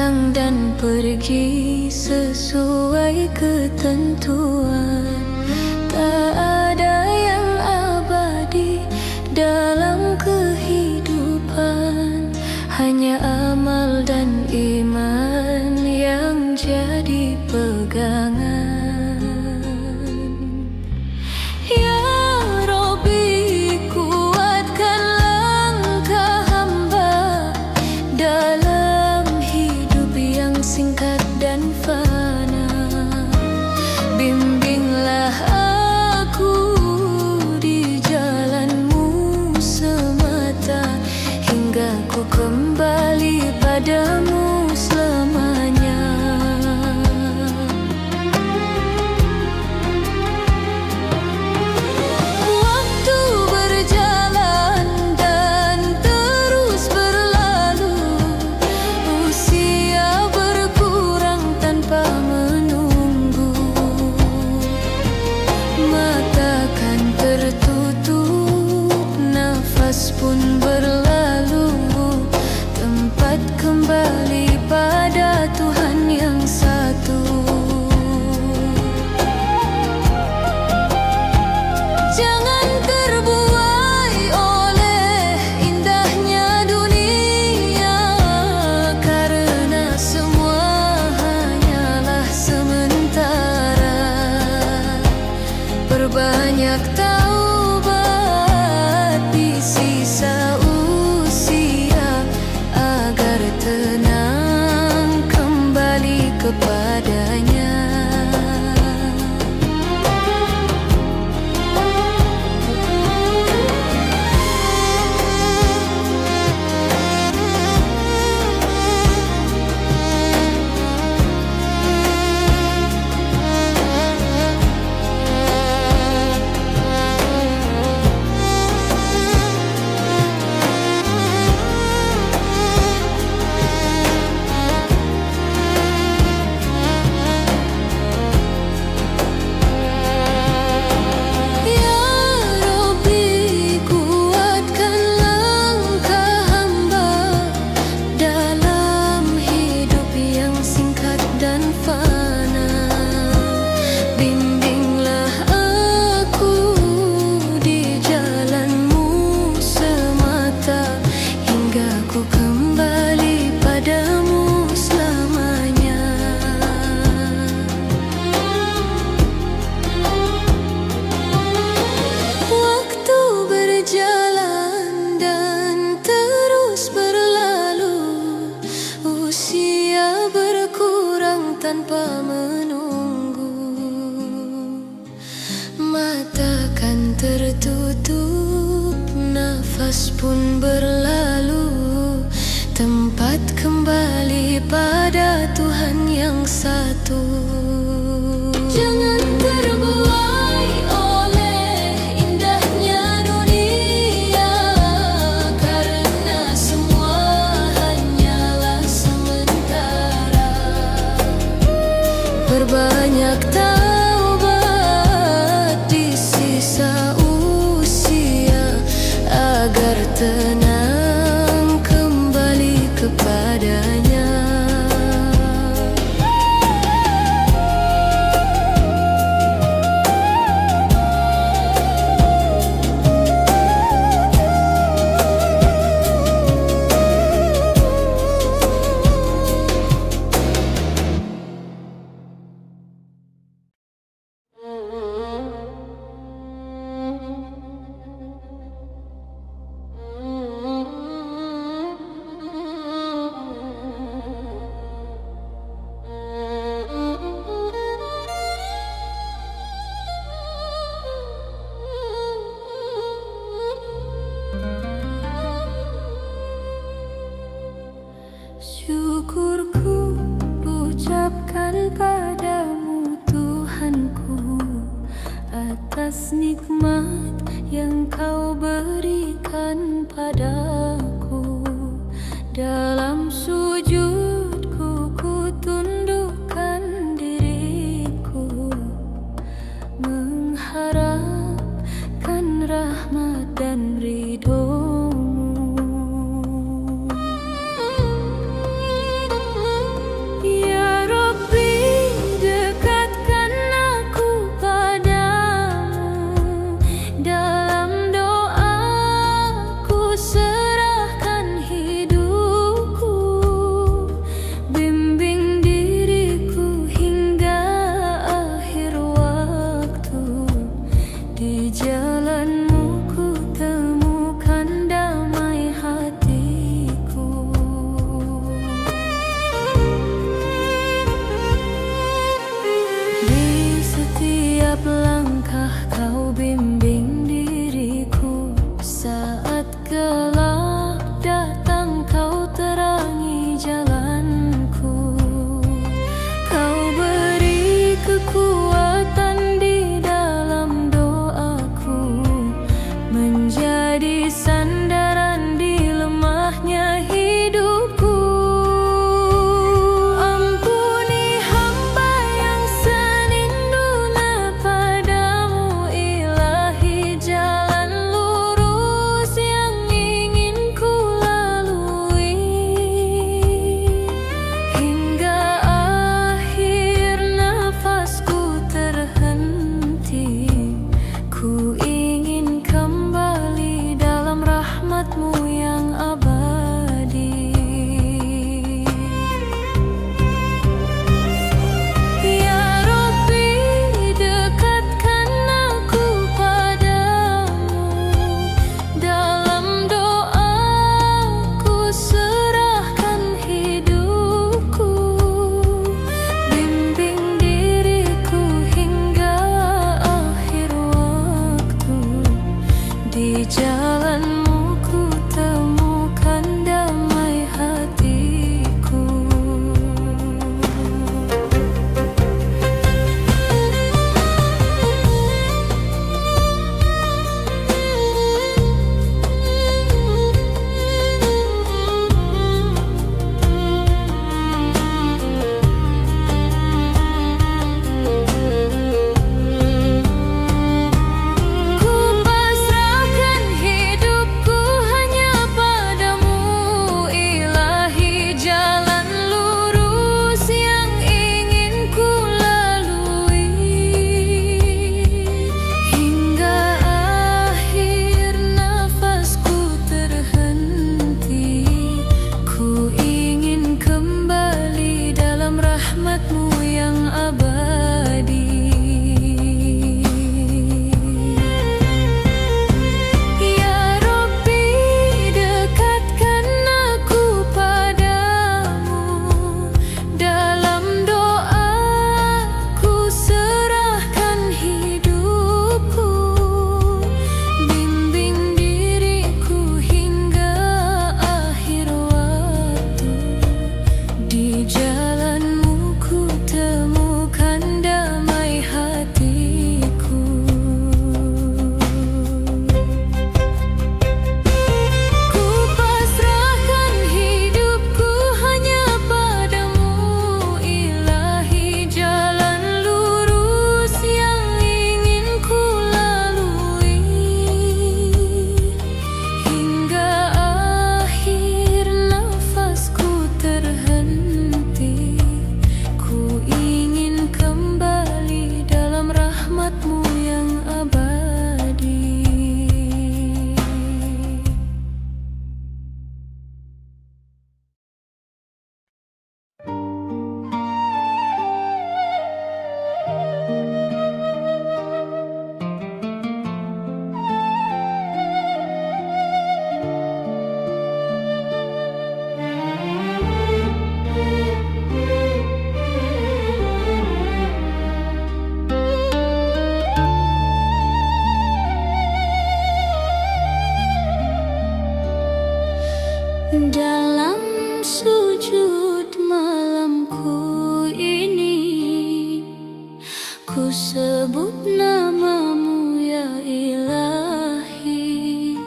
datang dan pergi sesuai ketentuan. Tak ada yang abadi dalam kehidupan, hanya amal dan iman yang jadi pegangan. Ya Rabbi, kuatkan langkah hamba dalam hidup yang singkat dan fana. Bimbinglah aku di jalan-Mu semata, hingga ku kembali padamu selamanya. Waktu berjalan dan terus berlalu, usia berkurang tanpa menunggu. Mata kan tertutup, nafas pun berlalu, tempat kembali pada Tuhan yang satu. Jangan terbuai oleh indahnya dunia, karena semua hanyalah sementara. Perbanyak taubat di sisa usia, agar tenang kembali kepadanya. Tanpa menunggu, mata kan tertutup, nafas pun berlalu, tempat kembali pada Tuhan yang satu. Jangan terbuai oleh indahnya dunia, karena semua hanyalah sementara. Perbanyak taubat di sisa usia, agar tenang kembali kepadanya. Syukurku ucapkan padamu Tuhanku, atas nikmat yang Kau berikan padaku. Dalam sujudku ku tundukkan diriku, mengharapkan rahmat dan ridho-Mu. Di jalanmu ku temukan damai hatiku. Dalam sujud malamku ini, ku sebut namamu ya Ilahi.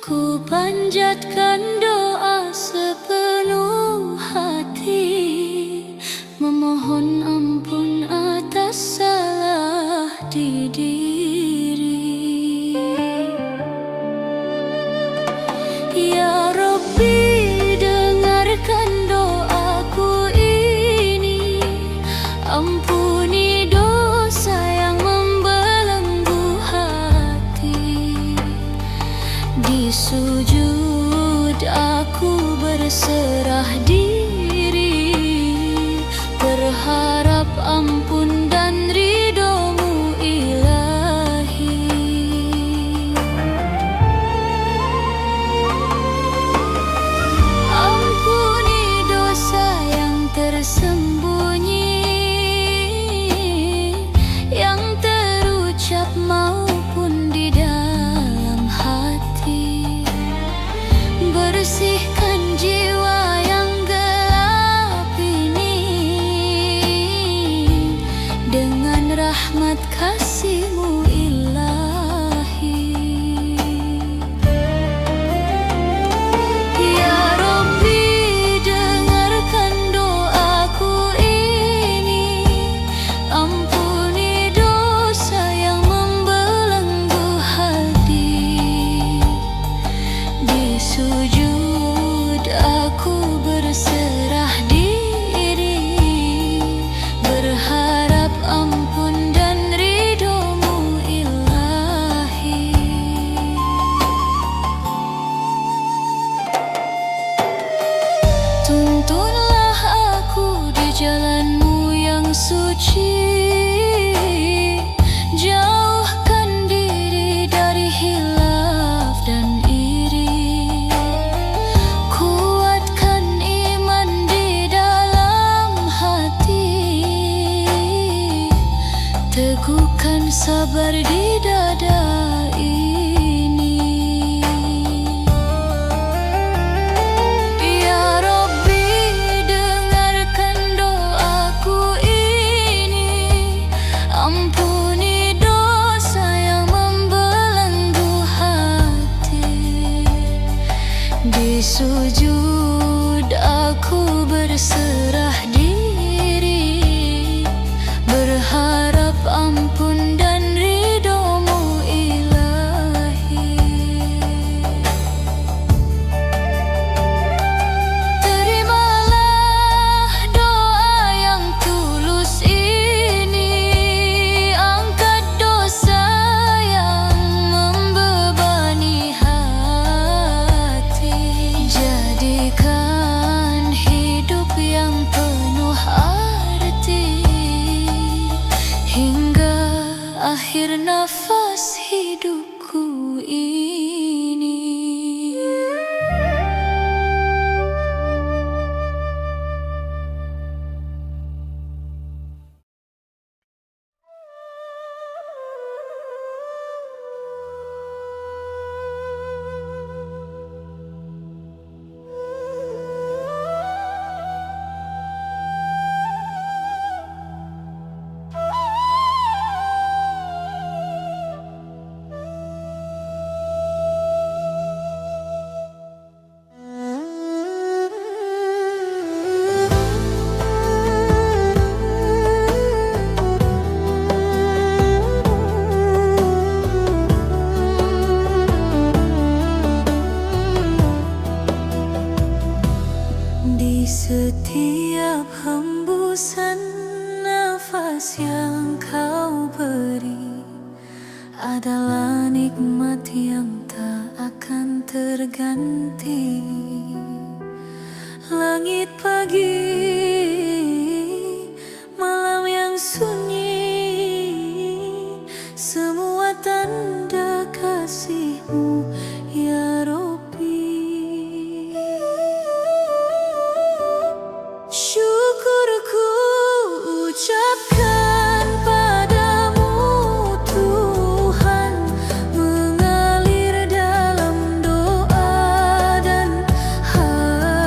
Ku panjatkan doa sepenuh hati, memohon ampun atas salah di diri. Ya Rabbi, dengarkan doaku ini, ampuni dosa yang membelenggu hati. Di sujud aku berserah diri, berharap ampun dan ridhomu Ilahi. Ampuni dosa yang tersembunyi, yang terucap maupun di dalam hati. Bersihkan jiwa yang gelap ini, sujud aku berserah diri, berharap ampun dan ridho-Mu Ilahi. Terimalah doa yang tulus ini, angkat dosa yang membebani hati, jadikan hidup yang penuh arti hingga akhir nafas hidupku ini. Di setiap hembusan nafas yang Kau beri adalah nikmat yang tak akan terganti. Langit pagi, malam yang sunyi, semua tanda kasih-Mu ya Rabbi. Syukurku ucapkan padamu Tuhan, mengalir dalam doa dan harapan.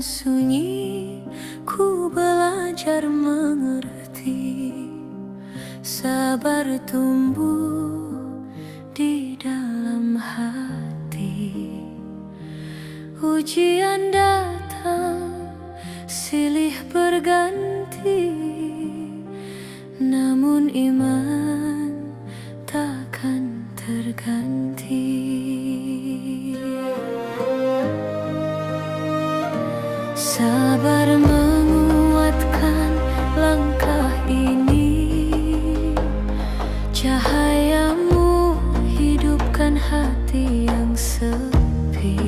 sunyi, ku belajar mengerti. Sabar tumbuh di dalam hati. Ujian datang silih berganti, namun iman takkan terganti. Sabar menguatkan langkah ini, cahayamu hidupkan hati yang sepi.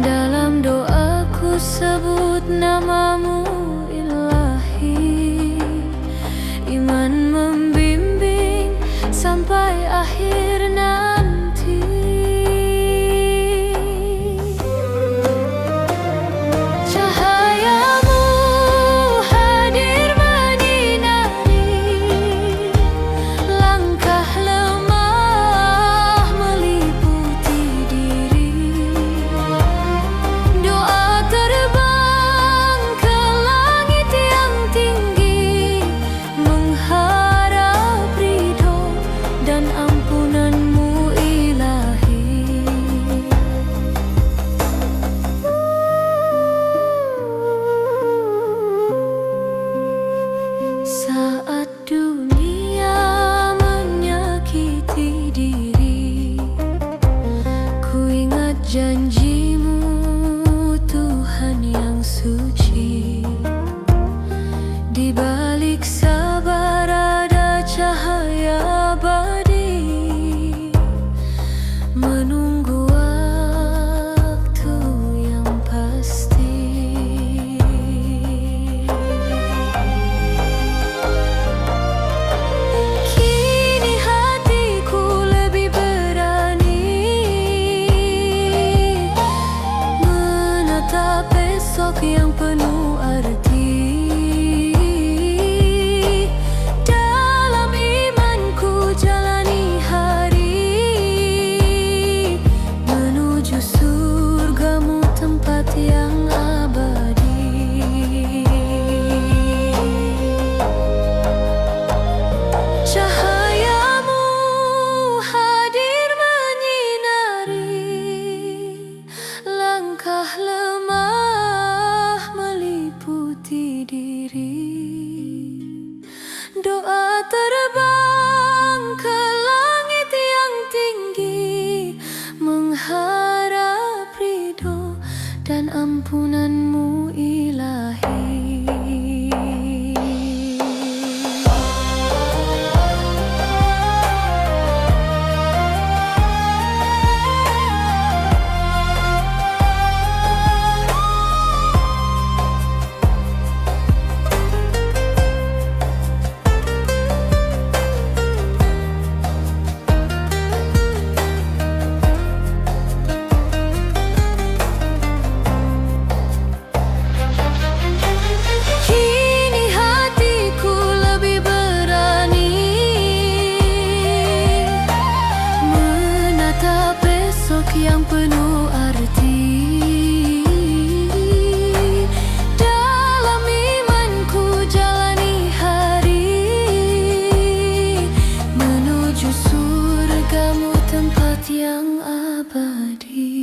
Dalam doaku sebut namamu Ilahi, iman membimbing sampai akhir nanti. Cahayamu hadir menyinari langkah lemah meliputi diri. Doa terbang ke langit yang tinggi, mengharap ridho dan ampunanmu Ilahi. Saat dunia menyakiti diri, ku ingat janjimu Tuhan yang suci. Di balik sabar ada cahaya abadi, menunggu waktu yang pasti. Kini hatiku lebih berani menatap besok yang penuh arti. Dalam imanku jalani hari, menuju surgamu tempat yang abadi. Cahayamu hadir menyinari langkah lemah meliputi diri. Doa terbang ke langit yang tinggi, mengharap ridho dan ampunanmu Ilahi. Kini hatiku lebih berani menatap besok yang penuh arti. Dalam imanku jalani hari, menuju surgamu tempat yang abadi.